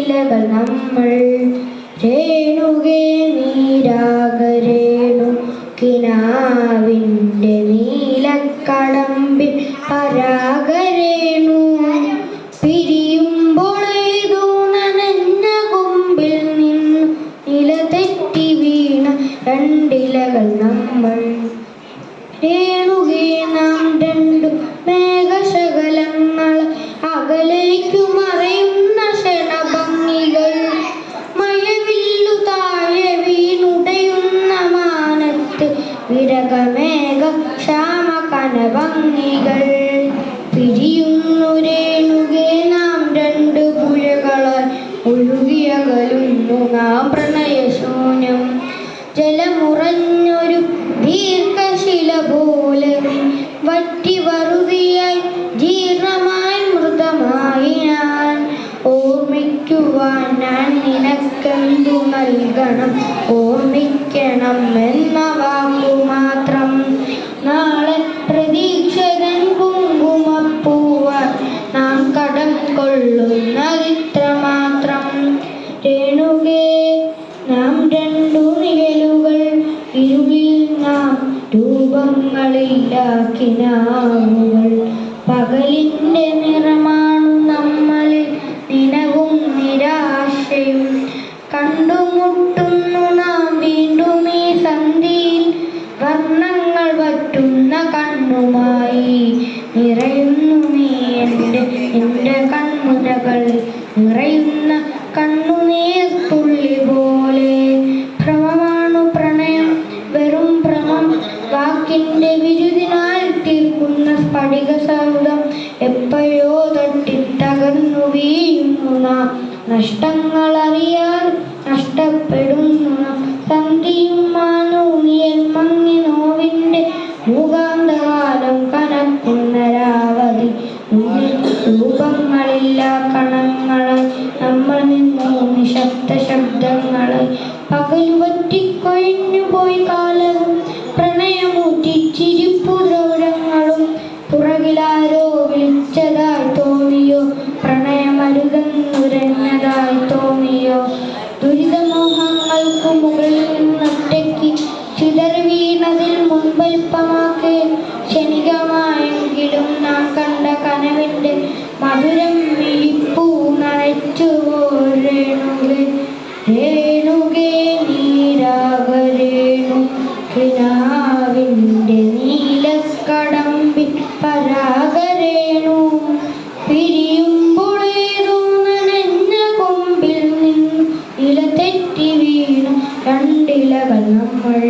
രണ്ടിലകൾ നമ്മൾ. രേണുകേ നീരാഗരേണു കിനാവിൻ്റെ നീലക്കടമ്പിൽ പരാഗരേണു. പിരിയുമ്പോളേതോ നനഞ്ഞ കൊമ്പിൽ നിന്നു നില തെറ്റി വീണ രണ്ടിലകൾ നമ്മൾ. രേണുകേ നാം രണ്ടു മേഘശകലങ്ങൾ അകലേക്കു മറയുന്ന ക്ഷണഭംഗികൾ. മഴവില്ലു താഴെ വീണുടയുന്ന മാനത്ത് വിരകമേഘ ക്ഷാമ കനഭംഗികൾ. പിരിയുന്നു രേണുകേ നാം രണ്ടു പുഴകളായി ഒഴുകിയകലുന്നു നാം പ്രണയശൂന്യം. ജലമുറഞ്ഞൊരു ദീർഘശില പോലെ വറ്റി വറുതിയായി ജീർണമായി മൃതമായി ഞാൻ. ഓർമ്മിക്കുവാൻ ഞാൻ നിനക്കെന്തു നൽകണം, ഓർമ്മിക്കണം എന്ന വാക്കു മാത്രം. നാളെ പ്രതീക്ഷകൻ കുങ്കുമപ്പൂവാൻ നാം കടം കൊള്ളുന്നതിത്ര മാത്രം. രേണുകേ നാം രണ്ടു നിഴലുകൾ, ഇരുളിൽ നാം രൂപങ്ങളില്ലാക്കിനാവുകൾ. പകലിൻ്റെ നിറമാണു നമ്മളിൽ നിനവും നിരാശയും. കണ്ടുമുട്ടുന്നു നാം വീണ്ടും ഈ സന്ധിയിൽ, വർണ്ണങ്ങൾ വറ്റുന്ന കണ്ണുമായി. നിറയുന്നു നീ എൻ്റെ കൺമുനകൾ, നിറയുന്ന കണ്ണുനീർ തുള്ളി പോലെ. ഭ്രമമാണു പ്രണയം, വെറും ഭ്രമം, വാക്കിൻ്റെ വിരുദിനാൽ തീർക്കുന്ന സ്ഫടിക സൗധം. എപ്പോഴോ തട്ടിത്തകർന്നു വീഴുന്നു നാം, നഷ്ടങ്ങളറിയാതെ നഷ്ടപ്പെടുന്നു നാം. സന്ധിയും മാനൂനിയൽ മങ്ങി നോവിൻ്റെ മൂകാന്തകാലം കനക്കുന്ന രാവതി. രൂപങ്ങളില്ല കണങ്ങളായി നമ്മൾ നിന്നു നിശബ്ദ ശബ്ദങ്ങളായി. പകൽ വറ്റിക്കൊഴിഞ്ഞു പോയി കാലവും പ്രണയമൂറ്റിച്ചിരിപ്പു ദ്രൗരങ്ങളും. പുറകിലാരോ വിളിച്ചതായി തോന്നിയോ, പ്രണയമരുതെന്നുരഞ്ഞതായി തോന്നിയോ. ദുരിതമോഹങ്ങൾക്കു മുകളിൽ നിന്നൊറ്റയ്ക്ക് ചിതറി വീണതിൽ മുൻപൽപ്പമാക്കെ. ക്ഷണികമായെങ്കിലും നാം കണ്ട കനവിൻ്റെ മധുരം വിളിപ്പൂ നനച്ചുവോ രേണുകേ. രേണുകേ നീരാഗരേണു കിനാവിൻ്റെ നീലക്കടമ്പിൽ പരാഗരേണു. പിരിയുമ്പോളേതോ നനഞ്ഞ കൊമ്പിൽ നിന്നു നില തെറ്റി വീണു രണ്ടിലകൾ നമ്മൾ.